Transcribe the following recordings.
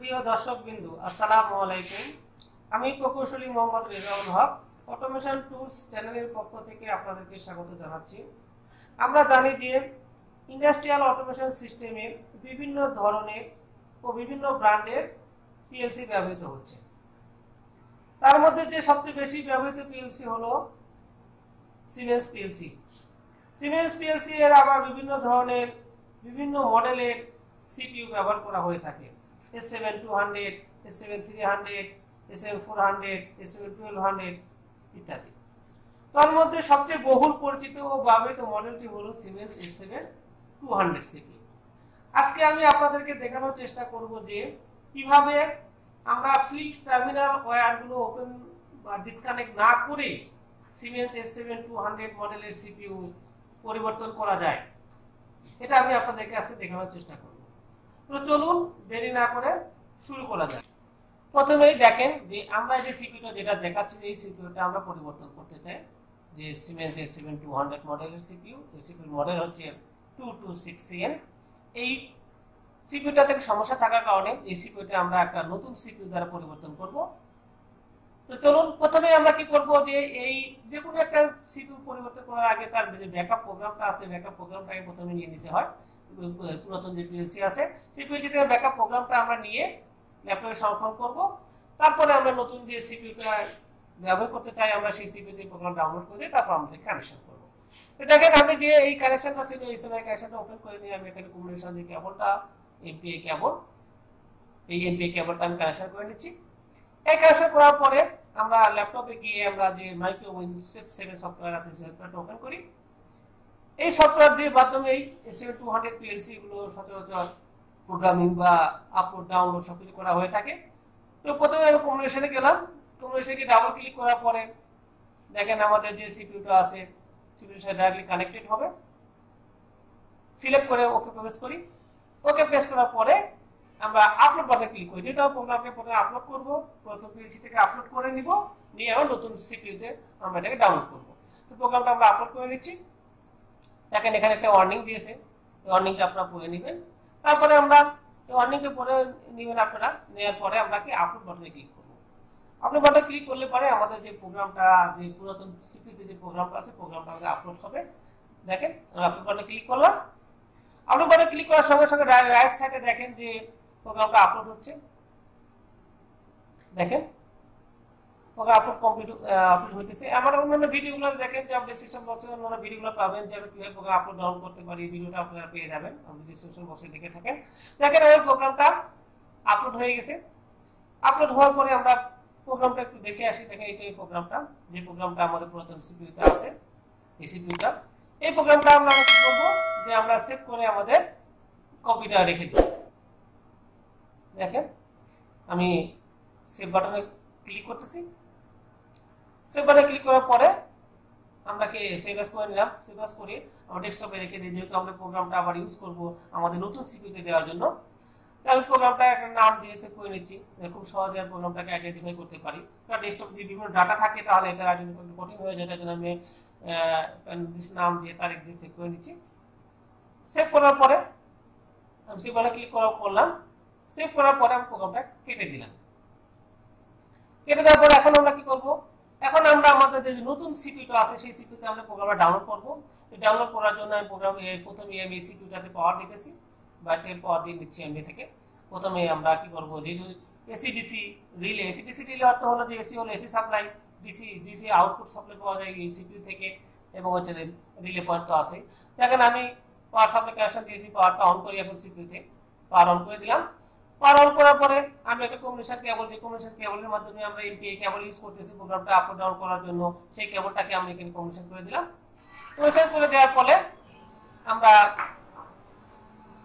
প্রিয় দর্শকবৃন্দু, আসসালামু আলাইকুম। আমি প্রকৌশলী মোহাম্মদ রেজাউল হক অটোমেশন টুলস চ্যানেলের পক্ষ থেকে আপনাদেরকে স্বাগত জানাচ্ছি। আমরা জানি যে ইন্ডাস্ট্রিয়াল অটোমেশন সিস্টেমে বিভিন্ন ধরনের ও বিভিন্ন ব্র্যান্ডের পিএলসি ব্যবহৃত হচ্ছে। তার মধ্যে যে সবচেয়ে বেশি ব্যবহৃত পিএলসি হলো সিমেন্স পিএলসি। সিমেন্স পিএলসি এর আবার বিভিন্ন ধরনের বিভিন্ন মডেলের সিপিইউ ব্যবহার করা হয়ে থাকে। S7200, S7300, S7400, S7200 ইত্যাদি। তার মধ্যে সবচেয়ে বহুল পরিচিত ও ব্যবহৃত মডেলটি হলো সিমেন্স S7200 সিপিইউ। আজকে আমি আপনাদেরকে দেখানোর চেষ্টা করব যে কিভাবে আমরা ফিল্ড টার্মিনাল ওয়্যারগুলো ওপেন বা ডিসকানেক্ট না করে সিমেন্স S7200 মডেলের সিপিইউ পরিবর্তন করা যায়। এটা আমি আপনাদেরকে আজকে দেখানোর চেষ্টা করব। তো চলুন দেরি না করে শুরু করা যাক। প্রথমেই দেখেন যে আমরা যে সিপিইউটা যেটা দেখাচ্ছি, এই সিপিইউটা আমরা পরিবর্তন করতে চাই। যে সিমেন্স S7200 মডেলের সিপিইউ, এই সিপিইউর মডেল হচ্ছে 226CN। এই সিপিইউটা থেকে সমস্যা থাকার কারণে এই সিপিইউটা আমরা একটা নতুন সিপিইউ দ্বারা পরিবর্তন করব। তো চলুন প্রথমে আমরা কি করব যে এই যে কোনো একটা সিপিইউ পরিবর্তন করার আগে তার যে ব্যাকআপ প্রোগ্রামটা আছে, ব্যাকআপ প্রোগ্রামটাকে প্রথমে নিয়ে নিতে হয়। পুরাতন যে পিএলসি আছে সেই পিএলসি থেকে ব্যাকআপ প্রোগ্রামটা আমরা নিয়ে ল্যাপটপে সংরক্ষণ করব। তারপরে আমরা নতুন যে সিপিইউটা ব্যবহার করতে চাই আমরা সেই সিপিইউতে প্রোগ্রাম ডাউনলোড করে তারপর আমরা কানেকশন করব। তো দেখেন আমি যে এই কানেকশনটা ছিল এই সময় কানেকশনটা ওপেন করে নিয়ে আমি এখানে কম্বিনেশন যে কেবলটা এমপিআই কেবল, এই এমপিআই কেবলটা আমি কানেকশন করে নিচ্ছি। এই কানেকশন করার পরে আমরা ল্যাপটপে গিয়ে আমরা যে মাইক্রোউইন স্টেপ 7 সফটওয়্যার আছে সেই সফটওয়্যারটা ওপেন করি। এই সফটওয়্যার দিয়ে মাধ্যমে এই S7200 পিএলসি গুলো সচরাচর প্রোগ্রামিং বা আপলোড ডাউনলোড সবকিছু করা হয়ে থাকে। তো প্রথমে আমি কম্বিনেশনে গেলাম, কম্বিনেশনে ডাবল ক্লিক করার পরে দেখেন আমাদের যে সিপিইউটা আছে সিপিইউর সাথে ডাইরেক্টলি কানেক্টেড হবে। সিলেক্ট করে ওকে প্রেস করি। ওকে প্রেস করার পরে আমরা আপলোড বাটনে ক্লিক করি। যেটা প্রোগ্রামকে প্রথমে আপলোড করব, প্রথম পিএলসি থেকে আপলোড করে নিব, নিয়ে আবার নতুন সিপিইউতে আমরা এটাকে ডাউনলোড করব। তো প্রোগ্রামটা আমরা আপলোড করে নিচ্ছি। দেখেন এখানে একটা ওয়ার্নিং দিয়েছে, এই ওয়ার্নিংটা আপনারা পড়ে নেবেন। তারপরে আমরা এই ওয়ার্নিংটা পড়ে নেবেন আপনারা, নেওয়ার পরে আমরা কি আপলোড বাটনে ক্লিক করব। আপলোড বাটনে ক্লিক করলে পরে আমাদের যে প্রোগ্রামটা, যে পুরাতন সিপিইউতে যে প্রোগ্রামটা আছে প্রোগ্রামটা আমাদের আপলোড হবে। দেখেন আমরা আপলোড বাটনে ক্লিক করলাম। আপলোড বাটনে ক্লিক করার সঙ্গে সঙ্গে রাইট সাইডে দেখেন যে প্রোগ্রামটা আপলোড হচ্ছে। দেখেন প্রোগ্রাম আপলোড কমপ্লিট আপলোড হইতেছে। আমার অন্যান্য ভিডিওগুলো দেখেন যে আপনি ডিসক্রিপশন বক্সে অন্যান্য ভিডিওগুলো পাবেন, যে আমি কিভাবে প্রোগ্রাম আপলোড ডাউন করতে পারি, ভিডিওটা আপনারা পেয়ে যাবেন আপনি ডিসক্রিপশন বক্সে দেখে থাকেন। দেখেন এই প্রোগ্রামটা আপলোড হয়ে গেছে। আপলোড হওয়ার পরে আমরা প্রোগ্রামটা একটু দেখে আসি। দেখেন এই প্রোগ্রামটা, যে প্রোগ্রামটা আমাদের পুরাতন সিপিইউতে আছে এই সিপিইউটা, এই প্রোগ্রামটা আমরা কি করব যে আমরা সেভ করে আমাদের কম্পিউটারে রেখে দিই। দেখেন আমি সেভ বাটনে ক্লিক করতেছি। সেভ বাটনে ক্লিক করার পরে আমরা কি সেভ এস করে নিলাম। সেভ এস করে আমরা ডেস্কটপে রেখে দিই, যেহেতু আমরা প্রোগ্রামটা আবার ইউজ করব আমাদের নতুন সিপিইউতে দেওয়ার জন্য। তাই আমি প্রোগ্রামটা একটা নাম দিয়ে সেভ করে নিচ্ছি, খুব সহজে প্রোগ্রামটাকে আইডেন্টিফাই করতে পারি। কারণ ডেস্কটপে যদি বিভিন্ন ডাটা থাকে তাহলে এটা আইডেন্টিফাই কঠিন হয়ে যায়। তার জন্য আমি নাম দিয়ে তারিখ দিয়ে সেভ করে নিচ্ছি। সেভ করার পরে আমি সেভ বাটনে ক্লিক করলাম। সেভ করার পরে আমি প্রোগ্রামটা কেটে দিলাম। কেটে দেওয়ার পরে এখন আমরা কি করব, এখন আমরা আমাদের যে নতুন সিপিইউটা আছে সেই সিপিইউতে আমরা প্রোগ্রামটা ডাউনলোড করব। ডাউনলোড করার জন্য আমি প্রথমে আমি এই সিপিইউটাতে পাওয়ার দিতেছি, বাইটের পাওয়ার দিয়ে নিচ্ছি আমি এটাকে। প্রথমে আমরা কি করব, যেহেতু এসিডিসি রিলে, এসিডিসি রিলে অর্থ হলো যে এসি হলো AC supply, DC output supply পাওয়া যায় এই সিপিইউ থেকে, এবং হচ্ছে রিলে পয়েন্ট তো আছে। দেখেন আমি পাওয়ার সাপ্লাই কানেকশন দিয়েছি, পাওয়ারটা অন করি এখন সিপিইউতে, পাওয়ার অন করে দিলাম। পাওয়ার অন করার পরে আমি একটা কম্বিনেশন কেবল, যে কম্বিনেশন কেবলের মাধ্যমে আমরা এমপিআই কেবল ইউজ করতেছি প্রোগ্রামটা আপলোড ডাউন করার জন্য, সেই কেবলটাকে আমি এখানে কম্বিনেশন করে দিলাম। কম্বিনেশন করে দেওয়ার পরে আমরা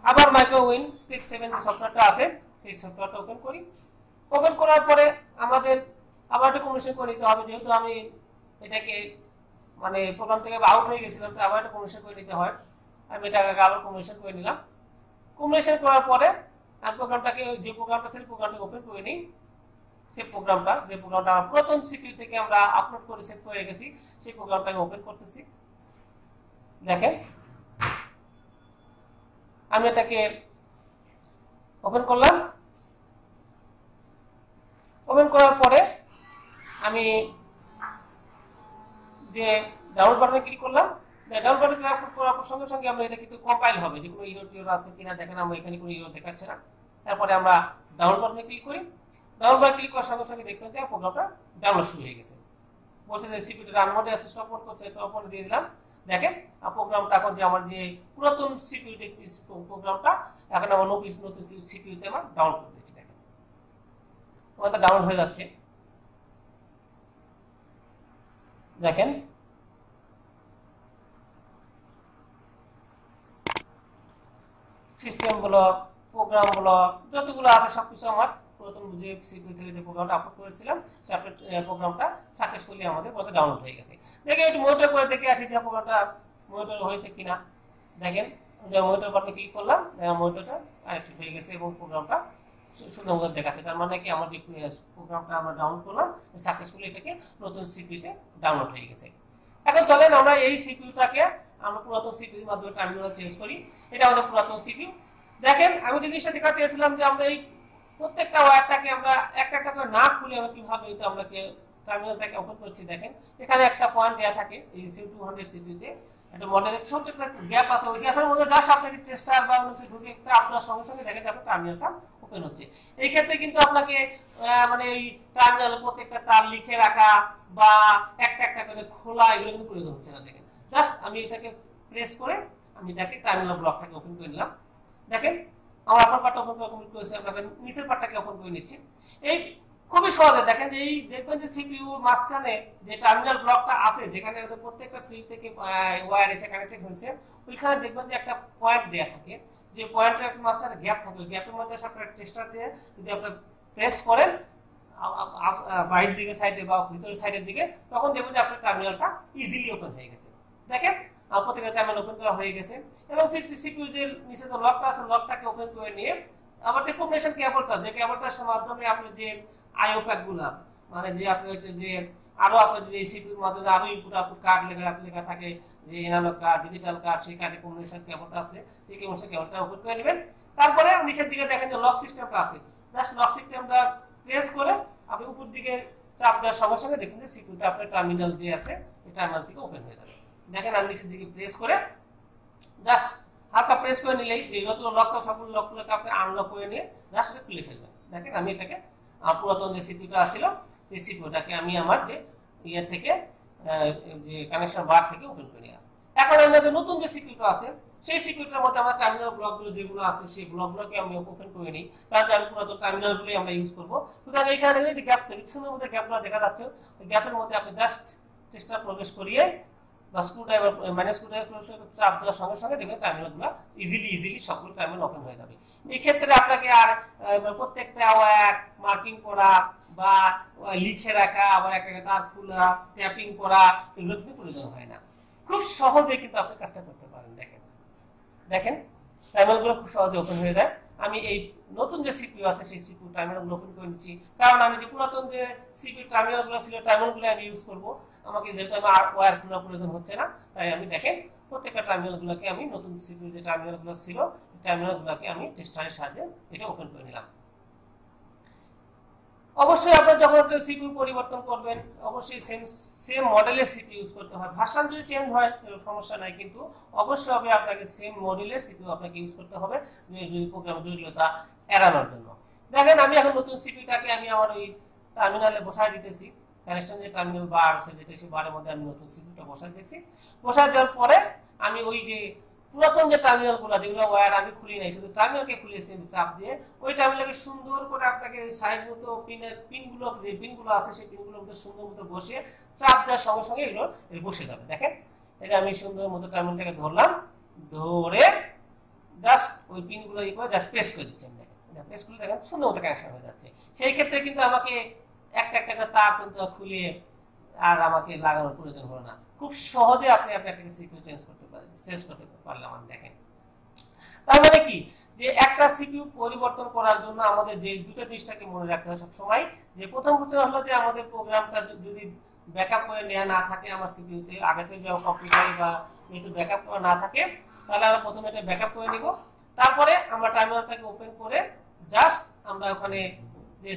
আবার মাইক্রোউইন স্টেপ 7 যে সফটওয়্যারটা আছে সেই সফটওয়্যারটা ওপেন করি। ওপেন করার পরে আমাদের আবার একটা কম্বিনেশন করে নিতে হবে, যেহেতু আমি এটাকে মানে প্রোগ্রাম থেকে আউট হয়ে গেছিলাম, তো আবার একটা কম্বিনেশন করে নিতে হয়। আমি এটাকে আবার কম্বিনেশন করে নিলাম। কম্বিনেশন করার পরে আমি প্রোগ্রামটাকে, যে প্রোগ্রামটা ছিল প্রোগ্রামটা ওপেন করে নিই। সেই প্রোগ্রামটা, যে প্রোগ্রামটা পুরাতন সিপিইউ থেকে আমরা আপলোড করে সেভ করে রেখেছি সেই প্রোগ্রামটা আমি ওপেন করতেছি। দেখেন আমি এটাকে ওপেন করলাম। করার পরে আমি যে ডাউনলোড বাটনে ক্লিক করলাম। ডাউনলোড বাটনে ক্লিক করার সঙ্গে সঙ্গে আমরা এটা কিন্তু কম্পাইল হবে, যে কোনো ইরর টিরর আছে কিনা দেখেন, আমরা এখানে কোনো ইরর দেখাচ্ছে না। তারপরে আমরা ডাউনলোড বাটনে ক্লিক করি। ডাউনলোড বাটনে ক্লিক করার সঙ্গে সঙ্গে দেখবেন যে প্রোগ্রামটা ডাউনলোড শুরু হয়ে গেছে। বলছে যে সিপিইউতে রান মোডে আছে, স্টপ মোড করছে, স্টপ মোড দিয়ে দিলাম। দেখেন প্রোগ্রামটা এখন যে আমার যে পুরাতন সিপিইউতে প্রোগ্রামটা এখন আমার নতুন সিপিইউতে আমার ডাউনলোড করে দিচ্ছি। দেখেন ওটা ডাউনলোড হয়ে যাচ্ছে। দেখেন সিস্টেম ব্লক, প্রোগ্রাম ব্লক যতগুলো আছে সবকিছু আমার পুরাতন যে সিপিইউ থেকে যে প্রোগ্রামটা আপলোড করেছিলাম সেই প্রোগ্রামটা সাকসেসফুলি আমাদের পরে ডাউনলোড হয়ে গেছে। দেখেন একটু মনিটর করে দেখে আসি যে প্রোগ্রামটা মনিটর হয়েছে কিনা। দেখেন মনিটর বাটনে ক্লিক করলাম, মনিটরটা কানেক্টেড হয়ে গেছে এবং প্রোগ্রামটা সুন্দর মতো দেখাচ্ছে। তার মানে কি আমার যে প্রোগ্রামটা আমরা ডাউনলোড করলাম সাকসেসফুলি এটাকে নতুন সিপিইউতে ডাউনলোড হয়ে গেছে। এখন চলেন আমরা এই সিপিইউটাকে আমরা পুরাতন সিপিইউর মাধ্যমে টার্মিনাল চেঞ্জ করি। এটা আমাদের পুরাতন সিপিইউ। দেখেন আমি যে জিনিসটা দেখাতে চেয়েছিলাম যে আমরা এই প্রত্যেকটা ওয়্যারটাকে আমরা একটা একটা করে না খুলে আমরা কিভাবে এটা আমরা টার্মিনালটাকে ওপেন করছি। দেখেন এখানে একটা পয়েন্ট দেয়া থাকে এই C200 সিপিইউতে, একটা মডেলের ছোট একটা গ্যাপ আছে, ওই গ্যাপের মধ্যে জাস্ট আপনাকে টেস্টার বা অন্য কিছু ঢুকে চাপ দেওয়ার সঙ্গে সঙ্গে দেখেন আপনার টার্মিনালটা ওপেন হচ্ছে। এই ক্ষেত্রে কিন্তু আপনাকে মানে এই টার্মিনাল প্রত্যেকটা তার লিখে রাখা বা একটা একটা করে খোলা এগুলো কিন্তু প্রয়োজন হচ্ছে না। দেখেন জাস্ট আমি এটাকে প্রেস করে আমি এটাকে টার্মিনাল ব্লকটাকে ওপেন করে নিলাম। দেখেন আমার আপার পার্টটা ওপেন করেছি, আপনাকে নিচের পার্টটাকে ওপেন করে নিচ্ছি। এই খুবই সহজে দেখেন যে এই দেখবেন যে সিপিইউর মাঝখানে যে টার্মিনাল ব্লকটা আছে, যেখানে আমাদের প্রত্যেকটা ফিল্ড থেকে ওয়্যার এসে কানেক্টেড হয়েছে, ওইখানে দেখবেন যে একটা পয়েন্ট দেয়া থাকে, যে পয়েন্টের মাঝখানে গ্যাপ থাকে। ওই গ্যাপের মধ্যে আপনার টেস্টার দিয়ে যদি আপনি প্রেস করেন বাইরের দিকে সাইডে বা ভিতরের সাইডের দিকে, তখন দেখবেন যে আপনার টার্মিনালটা ইজিলি ওপেন হয়ে গেছে। দেখেন প্রত্যেকটা টার্মিনাল ওপেন করা হয়ে গেছে এবং সিপিইউ যে নিচে যে লকটা আছে লকটাকে ওপেন করে নিয়ে আবার যে কম্বিনেশন কেবলটা, যে কেবলটার মাধ্যমে আপনি যে আইও প্যাকগুলো মানে যে আপনি হচ্ছে যে আরো আপনার যে সিপিইউর মাধ্যমে আরো ইনপুট আউটপুট কার্ড লেখা থাকে, যে এনালগ কার্ড, ডিজিটাল কার্ড, সেই কার্ডের কম্বিনেশন কেবলটা আছে, সেই কম্বিনেশন কেবলটা ওপেন করে নেবেন। তারপরে নিচের দিকে দেখেন যে লক সিস্টেমটা আছে, জাস্ট লক সিস্টেমটা প্রেস করে আপনি উপর দিকে চাপ দেওয়ার সঙ্গে সঙ্গে দেখুন যে সিপিইউটা আপনার টার্মিনাল যে আছে এই টার্মিনাল থেকে ওপেন হয়ে যাবে। দেখেন আমি নিচের দিকে প্রেস করে জাস্ট হালকা প্রেস করে নিলেই যে যত লক তো সবগুলো লকগুলোকে আপনি আনলক করে নিয়ে জাস্ট এটা খুলে ফেলবেন। দেখেন আমি এটাকে পুরাতন যে সিপিইউটা আসছিল সেই সিপিইউটাকে আমি আমার যে ইয়ে থেকে যে কানেকশন বার থেকে ওপেন করে নিলাম। এখন আমাদের নতুন যে সিপিইউটা আছে সেই সিপিইউটার মধ্যে আমরা টার্মিনাল ব্লকগুলো যেগুলো আছে সেই ব্লকগুলোকে আমি ওপেন করে নিই, কারণ আমি পুরাতন টার্মিনালগুলোই আমরা ইউজ করবো। সুতরাং এইখানে দেখবেন গ্যাপ থেকে সুন্দর মধ্যে গ্যাপগুলো দেখা যাচ্ছে, ওই গ্যাপের মধ্যে আপনি জাস্ট টেস্টার প্রবেশ করিয়ে বা স্ক্রুড্রাইভার মানে স্ক্রুড্রাইভার চাপ দেওয়ার সঙ্গে সঙ্গে দেখবেন টার্মিনালগুলো ইজিলি সবগুলো টার্মিনাল ওপেন হয়ে যাবে। এই ক্ষেত্রে আপনাকে আর প্রত্যেকটা ওয়্যার মার্কিং করা বা লিখে রাখা, আবার একটা তার খোলা ট্যাপিং করা এগুলো কিন্তু প্রয়োজন হয় না। খুব সহজে কিন্তু আপনি কাজটা করতে পারেন। দেখেন টার্মিনালগুলো খুব সহজে ওপেন হয়ে যায়। আমি এই নতুন যে সিপিইউ আছে সেই সিপিইউ টার্মিনালগুলো ওপেন করে নিচ্ছি, কারণ আমি যে পুরাতন যে সিপিইউ টার্মিনালগুলো ছিল টার্মিনালগুলো আমি ইউজ করব। আমাকে যেহেতু আমি আর ওয়্যার খোলার প্রয়োজন হচ্ছে না, তাই আমি দেখেন প্রত্যেকটা টার্মিনালগুলোকে আমি নতুন সিপিইউ যে টার্মিনালগুলো ছিল টার্মিনালগুলোকে আমি টেস্টারের সাহায্যে এটা ওপেন করে নিলাম। অবশ্যই আপনারা যখন একটা সিপিইউ পরিবর্তন করবেন অবশ্যই সেম মডেলের সিপিইউ ইউজ করতে হয়। ভার্সন যদি চেঞ্জ হয় সমস্যা নাই, কিন্তু অবশ্যই হবে আপনাকে সেম মডেলের সিপিইউ আপনাকে ইউজ করতে হবে যদি প্রোগ্রামের জটিলতা এড়ানোর জন্য। দেখেন আমি এখন নতুন সিপিইউটাকে আমি আমার ওই টার্মিনালে বসায় দিতেছি। কানেকশন যে টার্মিনাল বার আছে যেটা সেই বারের মধ্যে আমি নতুন সিপিইউটা বসায় দিয়েছি। বসায় দেওয়ার পরে আমি ওই যে পুরাতন যে টার্মিনালগুলো যেগুলো ওয়্যার আমি খুলি নাই, শুধু টার্মিনালকে খুলেছি চাপ দিয়ে, ওই টার্মিনালকে সুন্দর করে আপনাকে সাইজ মতো পিনগুলো যে পিনগুলো আছে সেই পিনগুলোর মধ্যে সুন্দর মতো বসিয়ে চাপ দেওয়ার সঙ্গে সঙ্গে এগুলো বসে যাবে। দেখেন এটা আমি সুন্দর মতো টার্মিনালটাকে ধরলাম, ধরে জাস্ট ওই পিনগুলো করে জাস্ট প্রেস করে দিচ্ছেন। দেখেন এটা প্রেস করলে দেখেন সুন্দর মতো কানেকশন হয়ে যাচ্ছে। সেই ক্ষেত্রে কিন্তু আমাকে একটা একটা করে তার কিন্তু খুলে আর আমাকে লাগানোর প্রয়োজন হলো না। খুব সহজে আপনি আপনাকে সিপিইউ চেঞ্জ করতে পারলাম। দেখেন তার মানে কি যে একটা সিপিইউ পরিবর্তন করার জন্য আমাদের যে দুটো জিনিসটাকে মনে রাখতে হয় সবসময়, যে প্রথম বিষয় হলো যে আমাদের প্রোগ্রামটা যদি ব্যাকআপ করে নেওয়া না থাকে আমার সিপিইউতে, আগে থেকে যে কম্পিউটারে বা একটু ব্যাকআপ করা না থাকে, তাহলে আমরা প্রথমে এটা ব্যাকআপ করে নিব। তারপরে আমরা টার্মিনালটাকে ওপেন করে জাস্ট আমরা ওখানে যে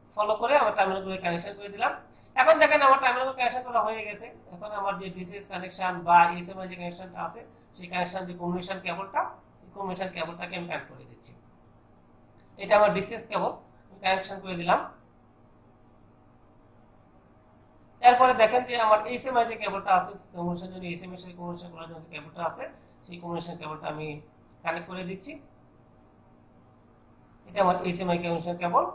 ফলো করে আমার টার্মিনালগুলো কানেকশন করে দিলাম। এখন দেখেন আমার টার্মিনালগুলো কানেকশন করা হয়ে গেছে। এখন আমার যে ডিসিএস কানেকশন বা এসএমআই যে কানেকশনটা আছে সেই কানেকশন যে কম্বিনেশন কেবলটা, এই কম্বিনেশন কেবলটাকে আমি কানেক্ট করে দিচ্ছি। এটা আমার ডিসিএস কেবল, আমি কানেকশন করে দিলাম। এরপরে দেখেন যে আমার এইচএমআই যে কেবলটা আছে কম্বিনেশন জন্য, এইচএমআই এর কম্বিনেশন করার জন্য যে কেবলটা আছে সেই কম্বিনেশন কেবলটা আমি কানেক্ট করে দিচ্ছি। এটা আমার এইচএমআই কম্বিনেশন কেবল।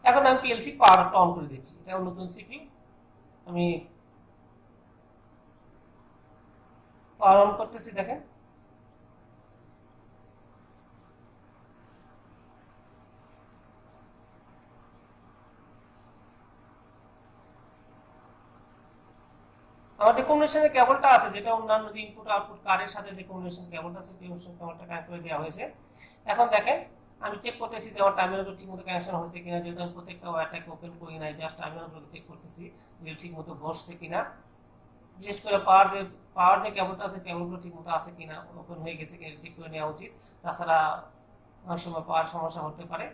এখন আমি পিএলসি পাওয়ারটা অন করে দিচ্ছি। এটা নতুন সিপিইউ, আমি পাওয়ার অন করতেছি। দেখেন আমার যে কম্বিনেশনের কেবলটা আছে, যেটা অন্যান্য যে ইনপুট আউটপুট কার্ডের সাথে যে কম্বিনেশন কেবলটা আছে, কম্বিনেশন কেবলটা কানেক্ট করে দেওয়া হয়েছে। এখন দেখেন আমি চেক করতেছি যে আমার টার্মিনালগুলো ঠিকমতো কানেকশন হয়েছে কিনা। যেহেতু আমি প্রত্যেকটা ওয়্যারটাকে ওপেন করি নাই, জাস্ট টার্মিনালগুলো চেক করতেছি যে ঠিকমতো বসছে কিনা। বিশেষ করে পাওয়ার যে কেবলটা আছে কেবলগুলো ঠিকমতো আছে কিনা, ওপেন হয়ে গেছে কিনা চেক করে নেওয়া উচিত। তাছাড়া অনেক সময় পাওয়ার সমস্যা হতে পারে।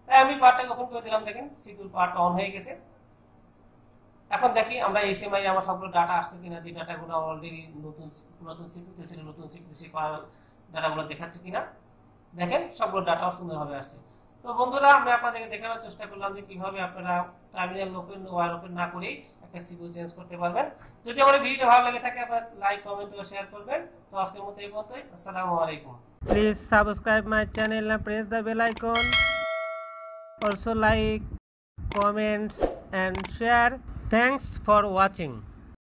তাই আমি পাওয়ারটাকে ওপেন করে দিলাম। দেখেন সিকিউর পাওয়ারটা অন হয়ে গেছে। এখন দেখি আমরা এইচএমআই আমার সবগুলো ডাটা আসছে কিনা, যে ডাটাগুলো অলরেডি নতুন পুরাতন সিপিইউতে ছিল, নতুন সিপিইউতে সেই ডাটাগুলো দেখাচ্ছে কিনা। দেখেন সবগুলো ডাটাও সুন্দরভাবে আসছে। তো বন্ধুরা, আমি আপনাদেরকে দেখানোর চেষ্টা করলাম যে কিভাবে আপনারা টার্মিনাল ওপেন ওয়্যার ওপেন না করেই একটা সিপিইউ চেঞ্জ করতে পারবেন। যদি আমার ভিডিওটা ভালো লাগে থাকে আপনারা লাইক, কমেন্ট ও শেয়ার করবেন। তো আজকের মতো এই পর্যন্তই। আসসালামু আলাইকুম। Please subscribe my channel and press the bell icon. Also like, comments and share. Thanks for watching.